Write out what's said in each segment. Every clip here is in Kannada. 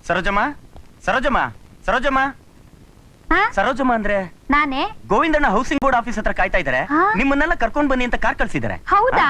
ಸರೋಜಮ್ಮ ಸರೋಜಮ್ಮ ಸರೋಜಮ್ಮ ಸರೋಜಮ್ಮ ಅಂದ್ರೆ ನಾನೇ. ಗೋವಿಂದಣ್ಣ ಹೌಸಿಂಗ್ ಬೋರ್ಡ್ ಆಫೀಸ್ ಹತ್ರ ಕಾಯ್ತಾ ಇದಾರೆ. ನಿಮ್ಮನ್ನೆಲ್ಲ ಕರ್ಕೊಂಡ್ ಬನ್ನಿ ಅಂತ ಕಾರ್ ಕಳ್ಸಿದಾರೆ. ಹೌದಾ?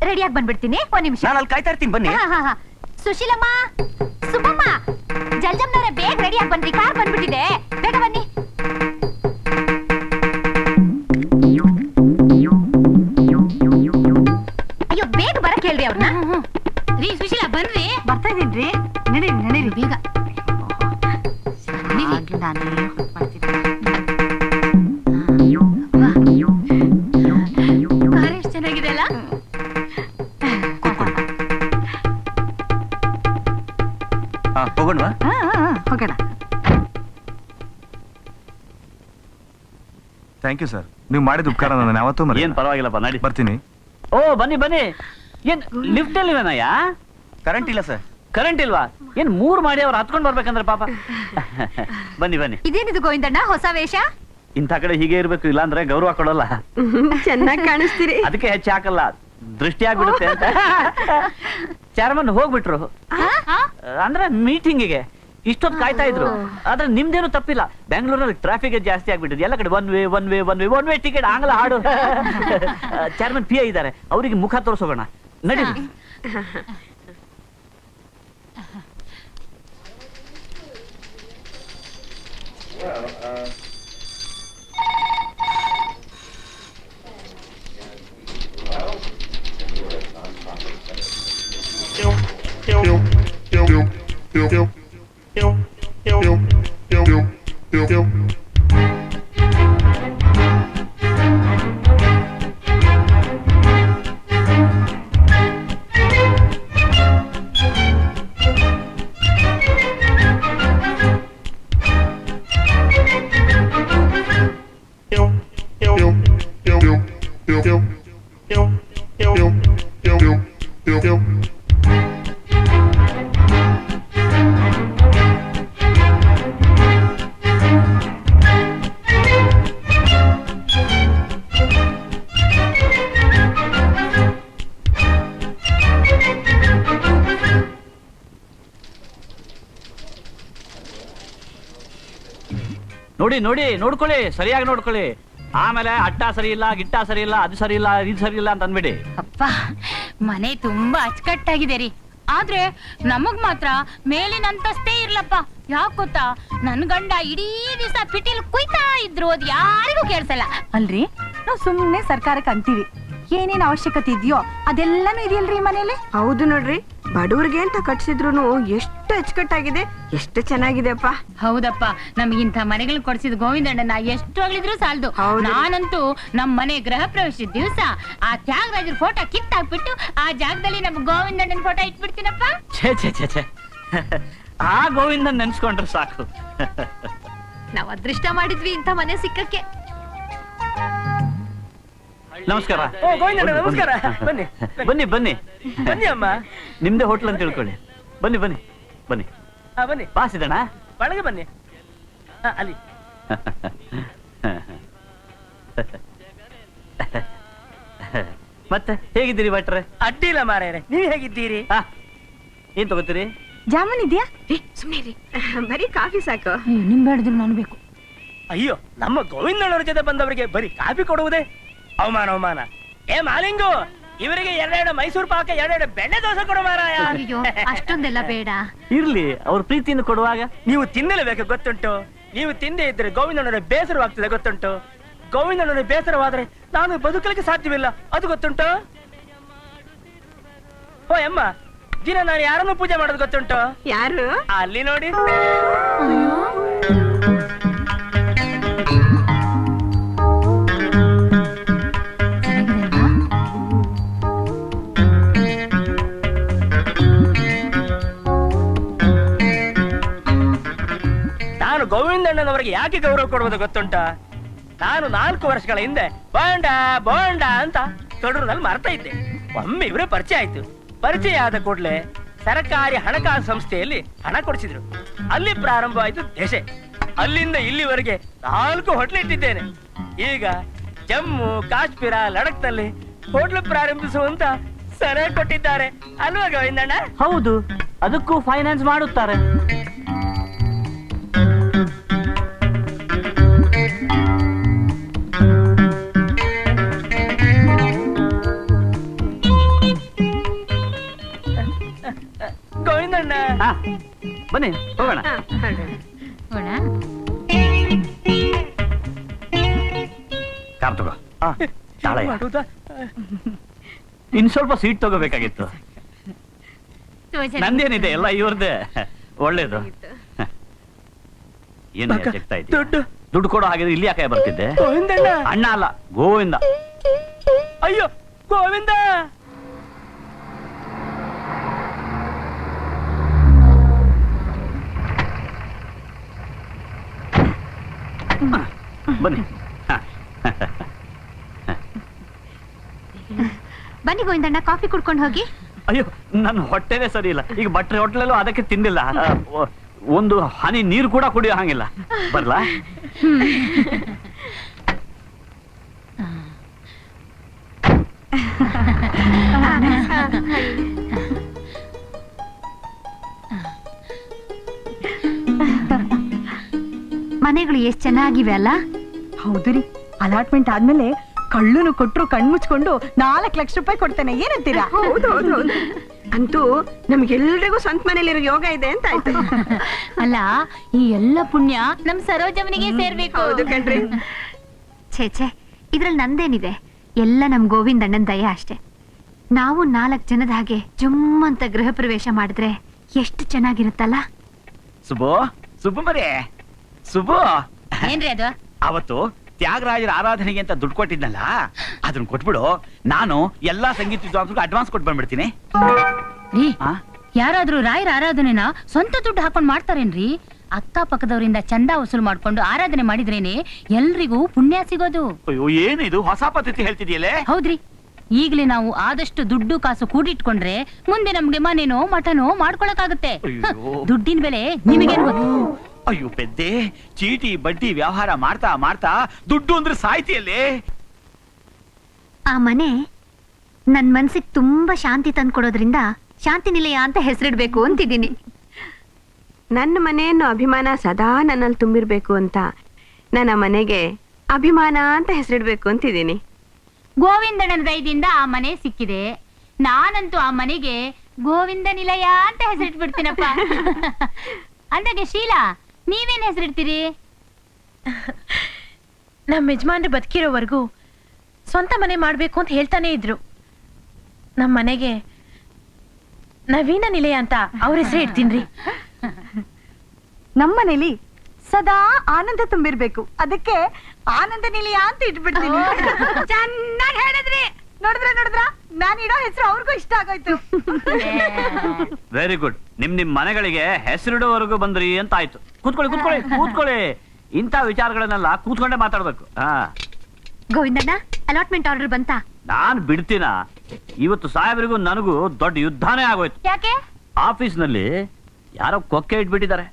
ರೆಡಿಯಾಗಿ ಬಂದ್ಬಿಡ್ತೀನಿ, ಒಂದ್ ನಿಮಿಷ. ನಾನು ಅಲ್ಲಿ ಕಾಯ್ತಾ ಇರ್ತೀನಿ, ಬನ್ನಿ. ಸುಶೀಲಮ್ಮ, ಸುಬ್ಬಮ್ಮ, ಜಲ್ಜಮ್ನವ್ರೆ ಬೇಗ ರೆಡಿಯಾಗಿ ಬನ್ರಿ, ಕಾರ್ ಬಂದ್ಬಿಟ್ಟಿದೆ, ಬೇಗ ಬನ್ನಿ. ಅಯ್ಯೋ ಬೇಗ ಬರಕ್ ಹೇಳ್ರಿ ಅವ್ರನ್ನ. ರೀ ಸುಶೀಲಾ ಬನ್ರಿ. ಬರ್ತಾ ಇದೀನ್ರಿ, ನಡೀರಿ ನಡೀರಿ ಬೇಗ. ಕಾರ್ ಎಷ್ಟು ಚೆನ್ನಾಗಿದೆ ಅಲ್ಲ. ಹೋಗೋಣ ಹೋಗೋಣ. ಥ್ಯಾಂಕ್ ಯು ಸರ್, ನೀವು ಮಾಡಿದ ಉಪಕಾರ ನಾನು ಯಾವತ್ತೂ ಮರೆಯಲ್ಲ. ಏನ್ ಪರವಾಗಿಲ್ಲಪ್ಪ, ನಡಿ ಬರ್ತೀನಿ. ಓ ಬನ್ನಿ ಬನ್ನಿ. ಏನ್ ಲಿಫ್ಟ್ ಅಲ್ಲಿವೇನಯ್ಯ? ಕರೆಂಟ್ ಇಲ್ಲ ಸರ್. ಕರೆಂಟ್ ಇಲ್ವಾ? ಏನ್ 3 ಮಾಡಿ ಅವ್ರು ಹತ್ಕೊಂಡ್ ಬರ್ಬೇಕಂದ್ರೆ ಪಾಪ. ಬನ್ನಿ ಬನ್ನಿ. ಇದೇನಿದು ಗೋವಿಂದಣ್ಣ, ಹೊಸ ವೇಷ? ಇಂಥ ಕಡೆ ಹೀಗೆ ಇರ್ಬೇಕು, ಇಲ್ಲಾಂದ್ರೆ ಗೌರವ ಕೊಡಲ್ಲ. ಚೆನ್ನಾಗಿ ಕಾಣಿಸ್ತೀರಿ. ಅದಕ್ಕೆ ಹೆಚ್ಚು ಹಾಕಲ್ಲ, ದೃಷ್ಟಿ ಆಗ್ಬಿಡುತ್ತೆ ಅಂತ. ಚೇರ್ಮನ್ ಹೋಗ್ಬಿಟ್ರು, ಅಂದ್ರೆ ಮೀಟಿಂಗಿಗೆ. ಇಷ್ಟೊತ್ತು ಕಾಯ್ತಾ ಇದ್ರು, ಆದ್ರೆ ನಿಮ್ದೇನು ತಪ್ಪಿಲ್ಲ. ಬೆಂಗಳೂರಲ್ಲಿ ಟ್ರಾಫಿಕ್ ಜಾಸ್ತಿ ಆಗ್ಬಿಟ್ಟಿದೆ, ಎಲ್ಲ ಕಡೆ ಒನ್ ವೇ ಟಿಕೆಟ್ ಆಂಗ್ಲ ಹಾಡು. ಚೇರ್ಮನ್ ಪಿ ಇದ್ದಾರೆ, ಅವರಿಗೆ ಮುಖ ತೋರಿಸೋಣ, ನಡಿ. ನೋಡಿ ನೋಡಿ ನೋಡ್ಕೊಳ್ಳಿ, ಸರಿಯಾಗಿ ನೋಡ್ಕೊಳ್ಳಿ. ಆಮೇಲೆ ಅಟ್ಟ ಸರಿ ಇಲ್ಲ, ಗಿಟ್ಟ ಸರಿ ಇಲ್ಲ, ಅದು ಸರಿ ಇಲ್ಲ, ಇದು ಸರಿ ಇಲ್ಲ ಅಂತ ಅನ್ಬೇಡಿ. ಅಪ್ಪ ಮನೆ ತುಂಬಾ ಅಚ್ಚುಕಟ್ಟಾಗಿದೆ ರೀ, ಆದ್ರೆ ನಮಗ್ ಮಾತ್ರ ಮೇಲಿನ ಅಂತಸ್ತೇ ಇರ್ಲಪ್ಪ. ಯಾಕೆ ಗೊತ್ತಾ, ನನ್ ಗಂಡ ಇಡೀ ದಿವಸ ಪಿಟೀಲ್ ಕುಯ್ತಾ ಇದ್ರು, ಅದ್ ಯಾರಿಗೂ ಕೇಳ್ಸಲ್ಲ. ಅಲ್ರಿ, ನಾವು ಸುಮ್ನೆ ಸರ್ಕಾರಕ್ಕೆ ಅಂತೀವಿ, ಏನೇನ್ ಅವಶ್ಯಕತೆ ಇದೆಯೋ ಅದೆಲ್ಲಾನು ಇದೆಯಲ್ರಿ ಮನೇಲಿ. ಹೌದು ನೋಡ್ರಿ, ಬಡವ್ರಿಗೆ ಅಂತ ಕಟ್ಸಿದ್ರು ಎಷ್ಟು ಅಚ್ಚುಕಟ್ಟಾಗಿದೆ, ಎಷ್ಟು ಚೆನ್ನಾಗಿದೆ ಅಪ್ಪ. ಹೌದಪ್ಪ, ನಮಗಿಂತ ಮನೆಗಳು ಕೊಡ್ಸಿದ್ ಗೋವಿಂದಣ್ಣನ ಎಷ್ಟು ಹೋಗ್ಲಿದ್ರು ಸಾಲದು. ನಾನಂತೂ ನಮ್ ಮನೆ ಗೃಹ ಪ್ರವೇಶದ ದಿವಸ ಆ ತ್ಯಾಗರಾಜರ ಫೋಟೋ ಕಿತ್ತಾಕ್ಬಿಟ್ಟು ಆ ಜಾಗದಲ್ಲಿ ನಮ್ ಗೋವಿಂದಣ್ಣನ ಫೋಟೋ ಇಟ್ಬಿಡ್ತೀನಪ್ಪ. ಛೇ ಛೇ ಛೇ ಛೇ, ಆ ಗೋವಿಂದನ್ ನೆನ್ಸ್ಕೊಂಡ್ರೆ ಸಾಕು. ನಾವ್ ಅದೃಷ್ಟ ಮಾಡಿದ್ವಿ ಇಂಥ ಮನೆ ಸಿಕ್ಕಕ್ಕೆ. ನಮಸ್ಕಾರ. ನಮಸ್ಕಾರ. ಬನ್ನಿ ಬನ್ನಿ ಬನ್ನಿ ಬನ್ನಿ ಅಮ್ಮ, ನಿಮ್ದೇ ಹೋಟ್ಲ್ ಅಂತ ತಿಳ್ಕೊಳ್ಳಿ. ಬನ್ನಿ ಬನ್ನಿ ಬನ್ನಿ ಬನ್ನಿ, ಬಾಸಿದಣ ಒಳಗೆ ಬನ್ನಿ. ಅಲ್ಲಿ ಮತ್ತೆ ಹೇಗಿದ್ದೀರಿ ಭಟ್ರೆ? ಅಡ್ಡಿಲ್ಲ ಮಾರಾಯರೆ, ನೀವ್ ಹೇಗಿದ್ದೀರಿ? ಏನ್ ತಗೋತೀರಿ? ಜಾಮೂನ್ ಇದೆಯಾ? ಸುಮ್ನೆ ರೀ, ಬರೀ ಕಾಫಿ ಸಾಕು. ನಿಮ್ ಬೇಡದ್ರು ನಾನು ಬೇಕು. ಅಯ್ಯೋ, ನಮ್ಮ ಗೋವಿಂದಣ್ಣವ್ರ ಜೊತೆ ಬಂದವರಿಗೆ ಬರೀ ಕಾಫಿ ಕೊಡುವುದೇ ಅವಮಾನ ಅವಮಾನ. ಏ ಮಾಲಿಂಗು, ಇವರಿಗೆ 2 ಮೈಸೂರು ಪಾಕ, 2 ಬೆಣ್ಣೆ ದೋಸೆ ಕೊಡು ಮಾರಾಯ. ಅಯ್ಯೋ ಅಷ್ಟೊಂದೆಲ್ಲ ಬೇಡ. ಇರ್ಲಿ, ಅವ್ರ ಪ್ರೀತಿಯನ್ನು ಕೊಡುವಾಗ ನೀವು ತಿನ್ನಲೇಬೇಕು ಗೊತ್ತುಂಟು. ನೀವು ತಿಂದೇ ಇದ್ರೆ ಗೋವಿಂದಣ್ಣನ ಬೇಸರವಾಗ್ತದೆ ಗೊತ್ತುಂಟು. ಗೋವಿಂದಣ್ಣನ ಬೇಸರವಾದ್ರೆ ನಾನು ಬದುಕಲಿಕ್ಕೆ ಸಾಧ್ಯವಿಲ್ಲ, ಅದು ಗೊತ್ತುಂಟು. ಓ ಅಮ್ಮ, ದಿನ ನಾನು ಯಾರನ್ನು ಪೂಜೆ ಮಾಡೋದು ಗೊತ್ತುಂಟು? ಯಾರು? ಅಲ್ಲಿ ನೋಡಿ. ನಾನು ಗೋವಿಂದಣ್ಣನವರಿಗೆ ಯಾಕೆ ಗೌರವ ಕೊಡುವುದು ಗೊತ್ತುಂಟ? ನಾನು 4 ವರ್ಷಗಳ ಹಿಂದೆ ಬೋಂಡ ಬೋಂಡ ಅಂತ ತೊಡರಲ್ಲಿ ಮಾರ್ತಾ ಇದ್ದೆ. ಒಮ್ಮೆ ಇವರೇ ಪರಿಚಯ ಆಯ್ತು. ಪರಿಚಯ ಆದ ಕೂಡಲೇ ಸರ್ಕಾರಿ ಹಣಕಾಸು ಸಂಸ್ಥೆಯಲ್ಲಿ ಹಣ ಕೊಡಿಸಿದ್ರು. ಅಲ್ಲಿ ಪ್ರಾರಂಭವಾಯಿತು ದೇಶ. ಅಲ್ಲಿಂದ ಇಲ್ಲಿವರೆಗೆ 4 ಹೋಟ್ಲು ಇಟ್ಟಿದ್ದೇನೆ. ಈಗ ಜಮ್ಮು ಕಾಶ್ಮೀರ ಲಡಕ್ನಲ್ಲಿ ಹೋಟ್ಲು ಪ್ರಾರಂಭಿಸುವಂತ ಸಲಹೆ ಕೊಟ್ಟಿದ್ದಾರೆ ಅಲ್ವಾ ಗೋವಿಂದಣ್ಣ? ಹೌದು, ಅದಕ್ಕೂ ಫೈನಾನ್ಸ್ ಮಾಡುತ್ತಾರೆ. ಗೋವಿಂದಣ್ಣ ಹಾ, ಬನ್ನಿ ಹೋಗೋಣ. ಹೋಣ ಕಾರ್ ತಗೋ. ತಾಳಯ್ಯ. ಮಾಡುದಾ? ಇನ್ ಸ್ವಲ್ಪ ಸೀಟ್ ತಗೋಬೇಕಾಗಿತ್ತು. ನಂದೇನಿದೆ ಎಲ್ಲ ಇವ್ರದ್ದೇ. ಒಳ್ಳೇದು. ಏನು ಜಗ್ತಾ ಇದ್ದೀಯ? ದುಡ್ಡು ಕೊಡೋ ಹಾಗಿದ್ರೆ ಇಲ್ಲಿ ಯಾಕೆ ಬರ್ತಿದ್ದೆ? ಗೋವಿಂದಣ್ಣ. ಅಣ್ಣ ಅಲ್ಲ, ಗೋವಿಂದ. ಅಯ್ಯೋ ಗೋವಿಂದ. ಬನ್ನಿ. ಬನ್ನಿ ಗೋವಿಂದಣ್ಣ, ಕಾಫಿ ಕುಡ್ಕೊಂಡು ಹೋಗಿ. ಅಯ್ಯೋ, ನನ್ನ ಹೊಟ್ಟೆನೇ ಸರಿ ಇಲ್ಲ. ಈಗ ಭಟ್ರೆ ಹೋಟ್ಲಲ್ಲೂ ಅದಕ್ಕೆ ತಿಂದಿಲ್ಲ. ಒಂದು ಹನಿ ನೀರು ಕೂಡ ಕುಡಿಯೋ ಹಾಗಿಲ್ಲ. ಬರ್ಲಾ? ಮನೆಗಳು ಎಷ್ಟ್ ಚೆನ್ನಾಗಿವೆ ಅಲ್ಲ? ಹೌದು ರೀ, ಅಲಾಟ್ಮೆಂಟ್ ಆದ್ಮೇಲೆ ಕಳ್ಳುನು ಕೊಟ್ರು ಕಣ್ಮುಚ್ಕೊಂಡು 4 ಲಕ್ಷ ರೂಪಾಯಿ ಕೊಡ್ತೇನೆ, ಏನಂತೀರಾ? ಹೌದು ಹೌದು ಹೌದು. ಅಂತೂ ನಮ್ಗೆಲ್ರಿಗೂ ಸ್ವಂತ ಮನೇಲಿರೋ ಯೋಗ ಇದೆ ಅಂತ ಆಯ್ತು. ಅಲ್ಲ, ಈ ಎಲ್ಲ ಪುಣ್ಯ ನಮ್ ಸರೋಜಮ್ಮನಿಗೆ ಸೇರ್ಬೇಕು. ಹೌದು ಕಣ್ರಿ. ಛೇ ಇದ್ರಲ್ಲಿ ನಂದೇನಿದೆ, ಎಲ್ಲ ನಮ್ ಗೋವಿಂದಣ್ಣನ್ ದಯ ಅಷ್ಟೇ. ನಾವು 4 ಜನದ ಹಾಗೆ ಜುಮ್ಮಂತ ಗೃಹ ಪ್ರವೇಶ ಮಾಡಿದ್ರೆ ಎಷ್ಟು ಚೆನ್ನಾಗಿರುತ್ತಲ್ಲ. ಸುಬ್ಬು ಮರೇ, ಸುಬ್ಬು, ಏನ್ರಿ ಅದು? ಅವತ್ತು ತ್ಯಾಗರಾಜರ ಆರಾಧನೆಗೆ ಅಂತ ದುಡ್ಡು ಕೊಟ್ಟಿದ್ನಲ್ಲ, ಅದನ್ನ ಕೊಟ್ಬಿಡು. ನಾನು ಎಲ್ಲಾ ಸಂಗೀತ ವಿದ್ವಾಂಸರಿಗೂ ಅಡ್ವಾನ್ಸ್ ಕೊಟ್ಟು ಬಂದ್ಬಿಡ್ತೀನಿ. ರೀ, ಆ? ಯಾರಾದ್ರೂ ರಾಯರ ಆರಾಧನೆನ ಸ್ವಂತ ದುಡ್ಡು ಹಾಕೊಂಡ್ ಮಾಡ್ತಾರೇನ್ರಿ? ಅಕ್ಕಪಕ್ಕದವರಿಂದ ಚಂದ ವಸೂಲು ಮಾಡ್ಕೊಂಡು ಆರಾಧನೆ ಮಾಡಿದ್ರೇನೆ ಎಲ್ರಿಗೂ ಪುಣ್ಯ ಸಿಗೋದು. ಅಯ್ಯೋ, ಏನಿದು ಹೊಸ ಪದ್ಧತಿ ಹೇಳ್ತಿದ್ಯಲ್ಲೇ? ಹೌದ್ರಿ, ಈಗ್ಲೇ ನಾವು ಆದಷ್ಟು ದುಡ್ಡು ಕಾಸು ಕೂಡಿಟ್ಕೊಂಡ್ರೆ ಮುಂದೆ ನಮ್ಗೆ ಮನೇನೋ ಮಠನೋ ಮಾಡ್ಕೊಳಕಾಗುತ್ತೆ. ದುಡ್ಡಿನ ಬೆಲೆ ನಿಮಗೇನು ಗೊತ್ತು? ಅಯ್ಯೋ ಪೆದ್ದೆ, ಚೀಟಿ ಬಡ್ಡಿ ವ್ಯವಹಾರ ಮಾಡ್ತಾ ಮಾಡ್ತಾ ದುಡ್ಡು ಅಂದ್ರೆ ಸಾಯ್ತಿಯಲ್ಲೇ. ಆ ಮನೆ ನನ್ ಮನ್ಸಿಗೆ ತುಂಬಾ ಶಾಂತಿ ತಂದ್ಕೊಡೋದ್ರಿಂದ ಶಾಂತಿ ನಿಲಯ ಅಂತ ಹೆಸರಿಡ್ಬೇಕು ಅಂತಿದ್ದೀನಿ. ನನ್ನ ಮನೆಯನ್ನು ಅಭಿಮಾನ ಸದಾ ನನ್ನಲ್ಲಿ ತುಂಬಿರ್ಬೇಕು ಅಂತ ನನ್ನ ಮನೆಗೆ ಅಭಿಮಾನ ಅಂತ ಹೆಸರಿಡ್ಬೇಕು ಅಂತಿದ್ದೀನಿ. ಗೋವಿಂದಣ್ಣನ ದಯದಿಂದ ಆ ಮನೆ ಸಿಕ್ಕಿದೆ. ನಾನಂತೂ ಆ ಮನೆಗೆ ಗೋವಿಂದ ನಿಲಯ ಅಂತ ಹೆಸರಿಟ್ಬಿಡ್ತೀನಪ್ಪ. ಅಂದಾಗೆ ಶೀಲಾ, ನೀವೇನ್ ಹೆಸರಿಡ್ತೀರಿ? ನಮ್ಮ ಯಜಮಾನ್ರು ಬದುಕಿರೋವರೆಗೂ ಸ್ವಂತ ಮನೆ ಮಾಡ್ಬೇಕು ಅಂತ ಹೇಳ್ತಾನೆ ಇದ್ರು. ನಮ್ಮ ಮನೆಗೆ ನವೀನ ನಿಲಯ ಅಂತ ಅವ್ರ ಹೆಸರು ಇಡ್ತೀನ್ರಿ. ನಮ್ಮನೇಲಿ ಸದಾ ಆನಂದ ತುಂಬಿರ್ಬೇಕು, ಅದಕ್ಕೆ ಆನಂದ ನಿಲಯ ಅಂತ ಇಟ್ಬಿಡ್ತೀನಿ. ಚೆನ್ನಾಗಿ ಹೇಳಿದ್ರಿ. ನೋಡಿದ್ರ ನಾನು ಇಡೋ ಹೆಸರು ಅವ್ರಿಗೂ ಇಷ್ಟ ಆಗೋಯ್ತು. Very good. ನಿಮ್ ಮನೆಗಳಿಗೆ ಹೆಸರಿಡೋವರೆಗೂ ಬಂದ್ರಿ ಅಂತ ಆಯ್ತು. ಕೂತ್ಕೊಳ್ಳಿ. ಇಂಥ ವಿಚಾರಗಳನ್ನೆಲ್ಲ ಕೂತ್ಕೊಂಡೇ ಮಾತಾಡ್ಬೇಕು. ಗೋವಿಂದಣ್ಣ, ಅಲಾಟ್ಮೆಂಟ್ ಆರ್ಡರ್ ಬಂತಾ? ನಾನ್ ಬಿಡ್ತೀನ? ಇವತ್ತು ಸಾಹೇಬರಿಗೂ ನನಗೂ ದೊಡ್ಡ ಯುದ್ಧನೇ ಆಗೋಯ್ತು. ಯಾಕೆ? ಆಫೀಸ್ ನಲ್ಲಿ ಯಾರೋ ಕೊಕ್ಕೆ ಇಟ್ಬಿಟ್ಟಿದ್ದಾರೆ.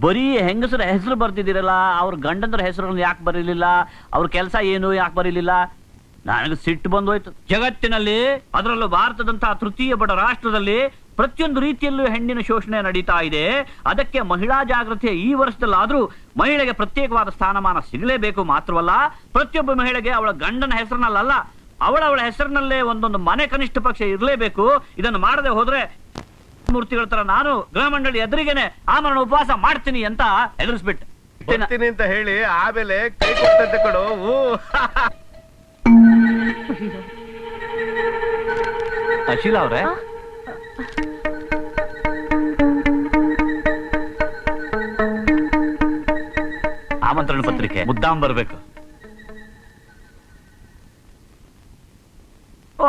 ಬರೀ ಹೆಂಗಸರ ಹೆಸರು ಬರ್ತಿದ್ದೀರಲ್ಲ, ಅವ್ರ ಗಂಡಂದ್ರ ಹೆಸರು ಯಾಕೆ ಬರೀಲಿಲ್ಲ, ಅವ್ರ ಕೆಲಸ ಏನು ಯಾಕೆ ಬರೀಲಿಲ್ಲ? ನನಗೆ ಸಿಟ್ಟು ಬಂದೋಯ್ತು. ಜಗತ್ತಿನಲ್ಲಿ, ಅದರಲ್ಲೂ ಭಾರತದಂತಹ ತೃತೀಯ ಬಡ ರಾಷ್ಟ್ರದಲ್ಲಿ ಪ್ರತಿಯೊಂದು ರೀತಿಯಲ್ಲೂ ಹೆಣ್ಣಿನ ಶೋಷಣೆ ನಡೀತಾ ಇದೆ. ಅದಕ್ಕೆ ಮಹಿಳಾ ಜಾಗೃತಿಯ ಈ ವರ್ಷದಲ್ಲಾದ್ರೂ ಮಹಿಳೆಗೆ ಪ್ರತ್ಯೇಕವಾದ ಸ್ಥಾನಮಾನ ಸಿಗಲೇಬೇಕು. ಮಾತ್ರವಲ್ಲ, ಪ್ರತಿಯೊಬ್ಬ ಮಹಿಳೆಗೆ ಅವಳ ಗಂಡನ ಹೆಸರಿನಲ್ಲ, ಅವಳ ಹೆಸರಿನಲ್ಲೇ ಒಂದೊಂದು ಮನೆ ಕನಿಷ್ಠ ಪಕ್ಷ ಇರಲೇಬೇಕು. ಇದನ್ನು ಮಾಡದೆ ಹೋದ್ರೆ ಮೂರ್ತಿಗಳ ತರ ನಾನು ಗೃಹ ಮಂಡಳಿ ಎದುರಿಗೇನೆ ಆಮರಣ ಉಪವಾಸ ಮಾಡ್ತೀನಿ ಅಂತ ಎದುರಿಸ್ಬಿಟ್ಟೆ. ಬರ್ತೀನಿ ಅಂತ ಹೇಳಿ ಆಮೇಲೆ ಕೈ ಕೊಟ್ಟಂತೆ ಕೊಡು. ಶೀಲಾ ಅವ್ರೆ, ಆಮಂತ್ರಣ ಪತ್ರಿಕೆ ಮುದ್ದಾಂ ಬರ್ಬೇಕು. ಓ,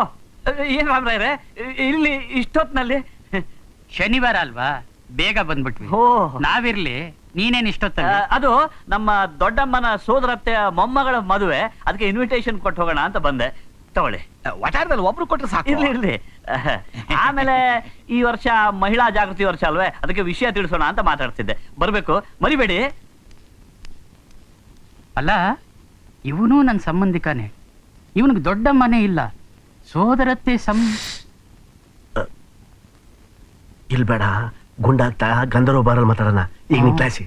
ಏನ್ ರಾಮ್ರಾಯ್ರೆ ಇಲ್ಲಿ ಇಷ್ಟೊತ್ನಲ್ಲಿ? ಶನಿವಾರ ಅಲ್ವಾ, ಬೇಗ ಬಂದ್ಬಿಟ್ವಿ. ಓ, ನಾವಿರ್ಲಿ, ನೀನೇನ್ ಇಷ್ಟೊತ್ತ? ಅದು ನಮ್ಮ ದೊಡ್ಡಮ್ಮನ ಸೋದರತ್ತೆಯ ಮೊಮ್ಮಗಳ ಮದುವೆ, ಅದಕ್ಕೆ ಇನ್ವಿಟೇಷನ್ ಕೊಟ್ಟು ಹೋಗೋಣ ಅಂತ ಬಂದೆ. ತಗೊಳ್ಳಿ. ವಟಾರದಲ್ಲಿ ಒಬ್ರು ಕೊಟ್ರೆ ಸಾಕು. ಇರ್ಲಿ. ಆಮೇಲೆ ಈ ವರ್ಷ ಮಹಿಳಾ ಜಾಗೃತಿ ವರ್ಷ ಅಲ್ವೇ, ಅದಕ್ಕೆ ವಿಷಯ ತಿಳಿಸೋಣ ಅಂತ ಮಾತಾಡ್ತಿದ್ದೆ. ಬರ್ಬೇಕು, ಮರಿಬೇಡಿ. ಅಲ್ಲ, ಇವನು ನನ್ನ ಸಂಬಂಧಿಕನೇ. ಇವನಿಗೆ ದೊಡ್ಡ ಮನೆ ಇಲ್ಲ, ಸೋದರತ್ತೆ ಇಲ್ಬೇಡ, ಗುಂಡಾಗ್ತಾ ಗಂಧರ್ವ ಬಾರಲ್ಲಿ ಮಾತಾಡೋಣ. ಈಗ ನಿನ್ ಕ್ಲಾಸಿ